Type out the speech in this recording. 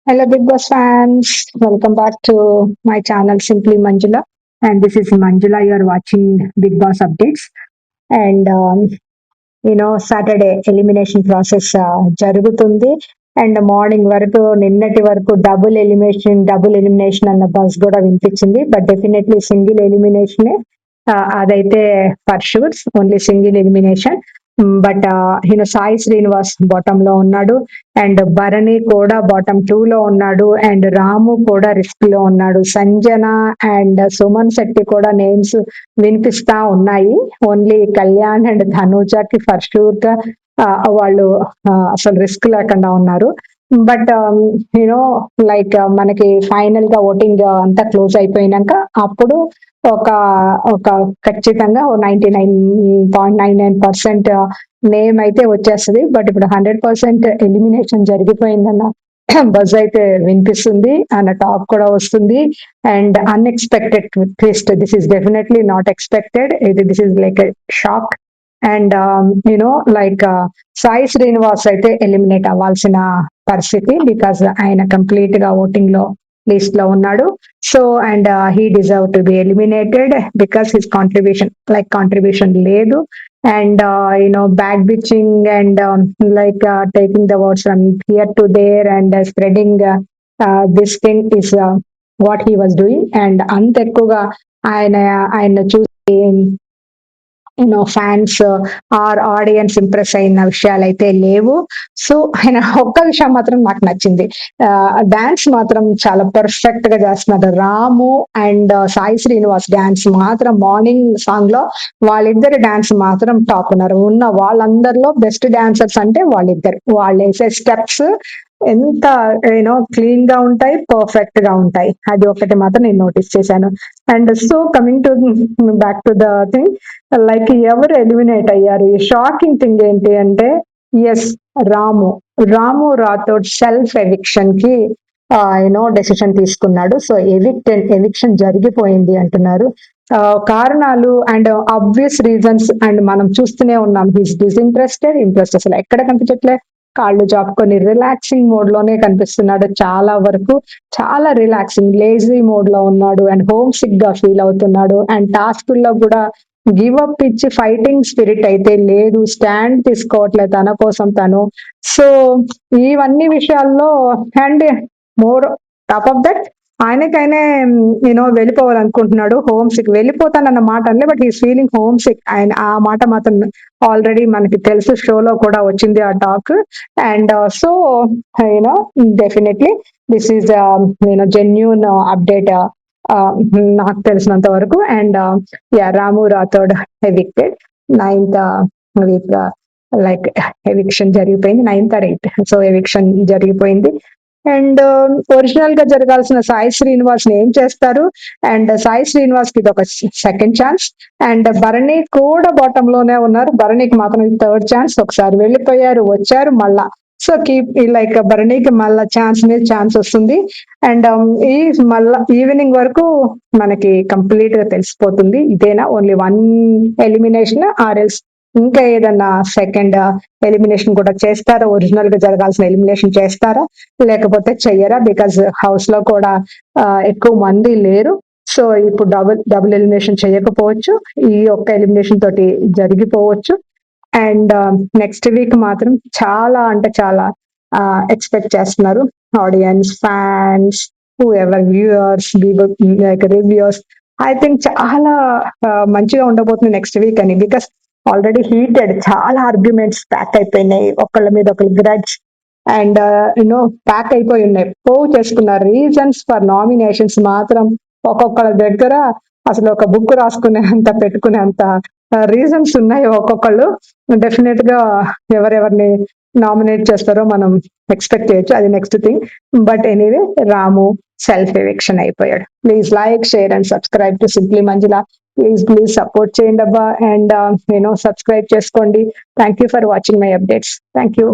Hello, Big Boss fans. Welcome back to my channel, Simply Manjula. And this is Manjula. You are watching Big Boss updates. And Saturday elimination process జరుగుతుంది. And morning వరకు నిన్నటి వరకు double elimination అన్న bus కూడా వినిపించింది. But definitely single elimination అదైతే for sure only single elimination. But Sai Srinivas bottom లో ఉన్నాడు, అండ్ భరణి కూడా బాటమ్ 2 లో ఉన్నాడు, అండ్ రాము కూడా రిస్క్ లో ఉన్నాడు. సంజన అండ్ సుమన్ శెట్టి కూడా నేమ్స్ వినిపిస్తా ఉన్నాయి. ఓన్లీ కళ్యాణ్ అండ్ ధనుజాకి ఫర్ షూర్ గా వాళ్ళు అసలు రిస్క్ లేకుండా ఉన్నారు. బట్ యూనో లైక్ మనకి ఫైనల్ గా ఓటింగ్ అంతా క్లోజ్ అయిపోయినాక అప్పుడు ఒక ఒక ఖచ్చితంగా 99.99% నేమ్ అయితే వచ్చేస్తుంది. బట్ ఇప్పుడు 100% ఎలిమినేషన్ జరిగిపోయిందన్న బజ్ అయితే వినిపిస్తుంది అన్న టాక్ కూడా వస్తుంది. And unexpected twist, this is definitely not expected, this is like shock. And like Sai Srinivas అయితే ఎలిమినేట్ అవ్వాల్సిన పరిస్థితి, బికాస్ ఆయన కంప్లీట్ గా ఓటింగ్ లో లిస్ట్ లో ఉన్నాడు. So and he deserve to be eliminated because his contribution లేదు. And back bitching and taking the words from here to there and spreading this thing is what he was doing. And అంత ఎక్కువగా ఆయన చూసి fans are audience impress అయిన విషయాలు అయితే లేవు. So ఆయన ఒక్క విషయం మాత్రం నాకు నచ్చింది, డాన్స్ మాత్రం చాలా పర్ఫెక్ట్ గా చేస్తున్నారు. రాము అండ్ సాయి శ్రీనివాస్ డాన్స్ మాత్రం మార్నింగ్ సాంగ్ లో వాళ్ళిద్దరి డాన్స్ మాత్రం టాప్ ఉన్నారు. ఉన్న వాళ్ళందరిలో బెస్ట్ డాన్సర్స్ అంటే వాళ్ళిద్దరు. వాళ్ళు వేసే స్టెప్స్ ఎంత క్లీన్ గా ఉంటాయి, పర్ఫెక్ట్ గా ఉంటాయి. అది ఒకటి మాత్రం నేను నోటీస్ చేశాను. And so coming to back to the thing, like ఎవరు ఎలిమినేట్ అయ్యారు, ఈ షాకింగ్ థింగ్ ఏంటి అంటే ఎస్, రాము రాథోడ్ సెల్ఫ్ ఎవిక్షన్ కి డెసిషన్ తీసుకున్నాడు. సో ఎవిక్షన్ జరిగిపోయింది అంటున్నారు. కారణాలు అండ్ ఆబ్వియస్ రీజన్స్ అండ్ మనం చూస్తూనే ఉన్నాం. హీస్ ఇంట్రెస్ట్ అసలు ఎక్కడ కనిపించట్లే, కాళ్ళు చాపుకొని రిలాక్సింగ్ మోడ్ లోనే కనిపిస్తున్నాడు. చాలా వరకు చాలా రిలాక్సింగ్ లేజీ మోడ్ లో ఉన్నాడు, అండ్ హోమ్ సిక్ గా ఫీల్ అవుతున్నాడు. అండ్ టాస్కుల్లో కూడా గివ్ అప్ ఇచ్చి ఫైటింగ్ స్పిరిట్ అయితే లేదు, స్టాండ్ తీసుకోవట్లేదు తన కోసం తను. సో ఇవన్నీ విషయాల్లో and more top of that ఆయనకైనా వెళ్ళిపోవాలనుకుంటున్నాడు. హోమ్ సిక్ వెళ్ళిపోతానన్న మాట అనలే, but is feeling home sick. ఆయన ఆ మాట మాత్రం ఆల్రెడీ మనకి తెలుసు, షోలో కూడా వచ్చింది ఆ talk. And so definitely this is genuine update నాకు తెలిసినంత వరకు. And Ramu Rathod evicted 9th week, like eviction జరిగిపోయింది 9th or 8th. So eviction జరిగిపోయింది. అండ్ ఒరిజినల్ గా జరగాల్సిన సాయి శ్రీనివాస్ ని ఏం చేస్తారు? అండ్ సాయి శ్రీనివాస్ కి ఇది ఒక సెకండ్ ఛాన్స్. అండ్ భరణి కూడా బాటమ్ లోనే ఉన్నారు, భరణికి మాత్రం థర్డ్ ఛాన్స్. ఒకసారి వెళ్ళిపోయారు, వచ్చారు మళ్ళా. సో కీప్ లైక్ భరణికి మళ్ళా ఛాన్స్ మీద ఛాన్స్ వస్తుంది. అండ్ ఈ మళ్ళా ఈవినింగ్ వరకు మనకి కంప్లీట్ గా తెలిసిపోతుంది, ఇదేనా ఓన్లీ 1 ఎలిమినేషన్ ఆర్ ఎల్స్ ఇంకా ఏదన్నా సెకండ్ ఎలిమినేషన్ కూడా చేస్తారా, ఒరిజినల్ గా జరగాల్సిన ఎలిమినేషన్ చేస్తారా, లేకపోతే చెయ్యరా? బికాజ్ హౌస్ లో కూడా ఎక్కువ మంది లేరు. సో ఇప్పుడు డబుల్ ఎలిమినేషన్ చేయకపోవచ్చు, ఈ ఒక్క ఎలిమినేషన్ తోటి జరిగిపోవచ్చు. అండ్ నెక్స్ట్ వీక్ మాత్రం చాలా అంటే చాలా ఎక్స్పెక్ట్ చేస్తున్నారు audience, fans, who ever viewers, like reviewers. I think చాలా మంచిగా ఉండబోతుంది నెక్స్ట్ వీక్ అని, బికాస్ ఆల్రెడీ హీటెడ్, చాలా ఆర్గ్యుమెంట్స్ ప్యాక్ అయిపోయినాయి, ఒకళ్ళ మీద ఒకళ్ళు గ్రడ్జ్ అండ్ ప్యాక్ అయిపోయి ఉన్నాయి. ప్రూవ్ చేసుకున్న రీజన్స్ ఫర్ నామినేషన్స్ మాత్రం ఒక్కొక్కళ్ళ దగ్గర అసలు ఒక బుక్ రాసుకునే అంత పెట్టుకునే అంత రీజన్స్ ఉన్నాయి ఒక్కొక్కళ్ళు. డెఫినెట్ గా ఎవరెవరిని నామినేట్ చేస్తారో మనం ఎక్స్పెక్ట్ చేయొచ్చు, అది next thing. But anyway, Ramu self eviction అయిపోయాడు. Please like, share and subscribe to simply Manjula. Please support చేయండి అబ్బా, అండ్ సబ్స్క్రైబ్ చేసుకోండి. Thank you for watching my updates. Thank you.